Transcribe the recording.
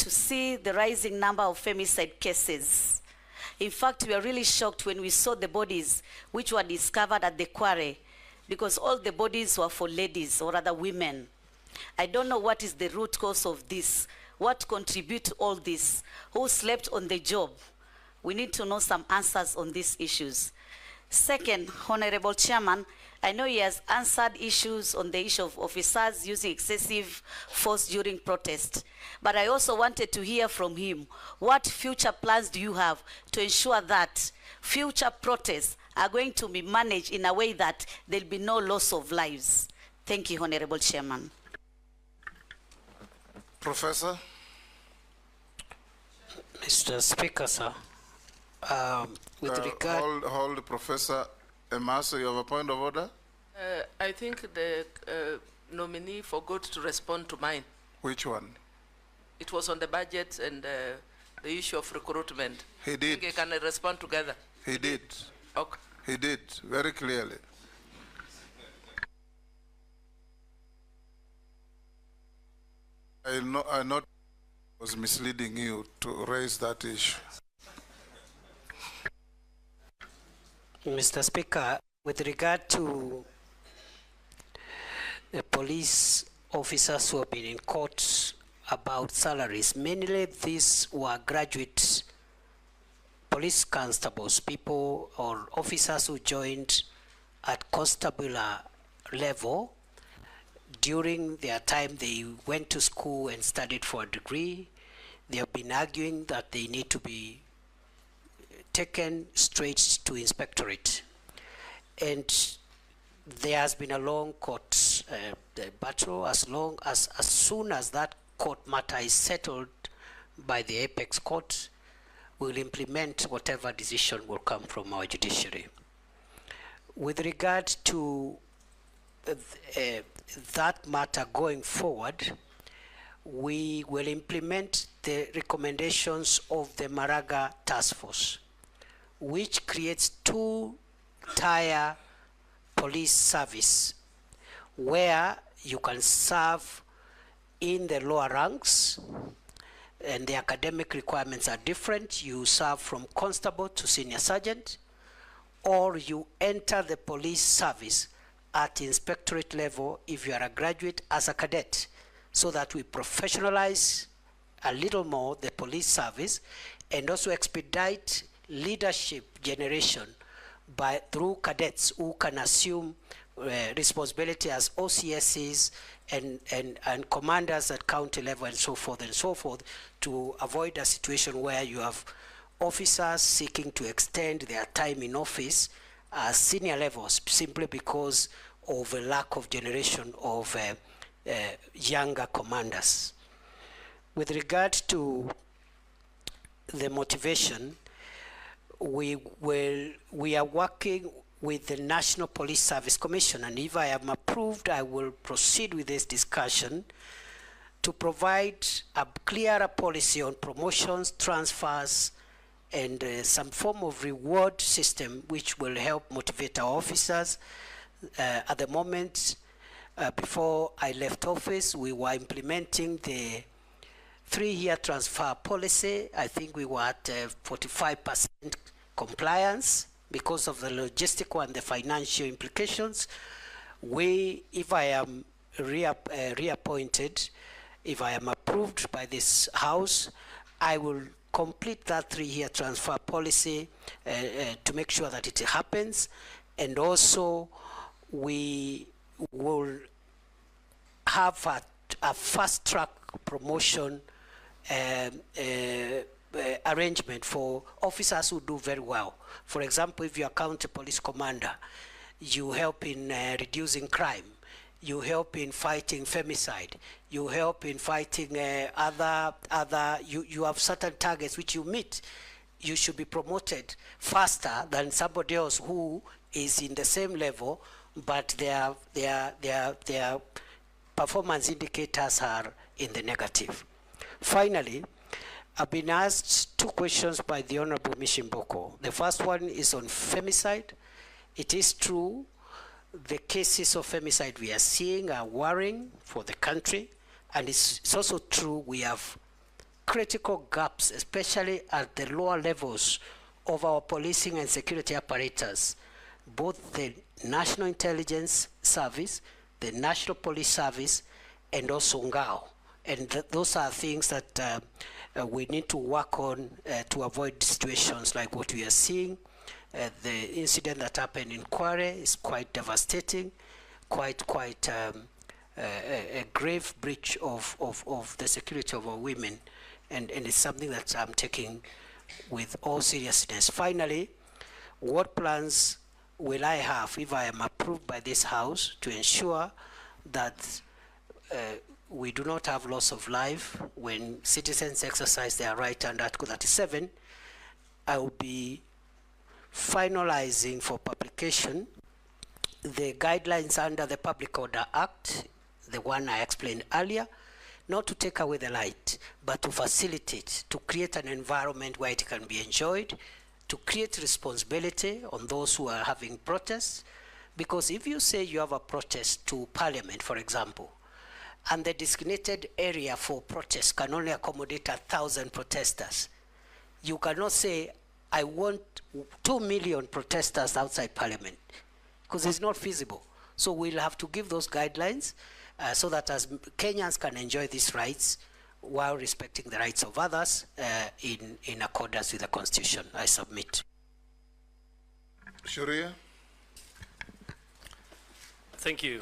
to see the rising number of femicide cases. In fact, we are really shocked when we saw the bodies which were discovered at the Kware, because all the bodies were for ladies, or rather women. I don't know what is the root cause of this. What contribute to all this? Who slept on the job? We need to know some answers on these issues. Second, Honorable Chairman, I know he has answered issues on the issue of officers using excessive force during protest, but I also wanted to hear from him, what future plans do you have to ensure that future protests are going to be managed in a way that there'll be no loss of lives? Thank you, Honorable Chairman. Professor. Mr. Speaker, sir, with regard... Hold, Professor Emaso, you have a point of order? I think the nominee forgot to respond to mine. Which one? It was on the budget and the issue of recruitment. He did. I think I can respond together. He did. Okay. He did, very clearly. I know was misleading you to raise that issue. Mr. Speaker, with regard to the police officers who have been in court about salaries, mainly these were graduate police constables, people or officers who joined at constable level. During their time, they went to school and studied for a degree. They have been arguing that they need to be taken straight to inspectorate. And there has been a long court battle. As soon as that court matter is settled by the apex court, we'll implement whatever decision will come from our judiciary. With regard to that matter going forward, we will implement the recommendations of the Maraga Task Force, which creates two-tier police service where you can serve in the lower ranks, and the academic requirements are different. You serve from constable to senior sergeant, or you enter the police service at inspectorate level if you are a graduate as a cadet, so that we professionalize a little more the police service and also expedite leadership generation through cadets who can assume responsibility as OCSs and commanders at county level and so forth, to avoid a situation where you have officers seeking to extend their time in office at senior levels simply because of a lack of generation of younger commanders. With regard to the motivation, we are working with the National Police Service Commission, and if I am approved, I will proceed with this discussion to provide a clearer policy on promotions, transfers, and some form of reward system which will help motivate our officers. At the moment, before I left office, we were implementing the 3-year transfer policy. I think we were at 45% compliance because of the logistical and the financial implications. If I am reappointed, if I am approved by this House, I will complete that 3-year transfer policy to make sure that it happens. And also, we will have a fast-track promotion arrangement for officers who do very well. For example, if you're a county police commander, you help in reducing crime, you help in fighting femicide, you help in fighting you have certain targets which you meet. You should be promoted faster than somebody else who is in the same level, but their performance indicators are in the negative. Finally, I've been asked 2 questions by the Honorable Mishimboko. The first one is on femicide. It is true, the cases of femicide we are seeing are worrying for the country, and it's also true we have critical gaps, especially at the lower levels of our policing and security apparatus, both the National Intelligence Service, the National Police Service, and also Ngao. And those are things that we need to work on to avoid situations like what we are seeing. The incident that happened in Kware is quite devastating, quite a grave breach of the security of our women, and it's something that I'm taking with all seriousness. Finally, what plans will I have if I am approved by this House to ensure that we do not have loss of life when citizens exercise their right under Article 37? I will be finalizing for publication the guidelines under the Public Order Act, the one I explained earlier, not to take away the light, but to facilitate, to create an environment where it can be enjoyed, to create responsibility on those who are having protests. Because if you say you have a protest to Parliament, for example, and the designated area for protest can only accommodate 1,000 protesters, you cannot say, I want 2 million protesters outside Parliament, because it's not feasible. So we'll have to give those guidelines so that as Kenyans can enjoy these rights while respecting the rights of others in accordance with the Constitution. I submit. Sharia? Thank you.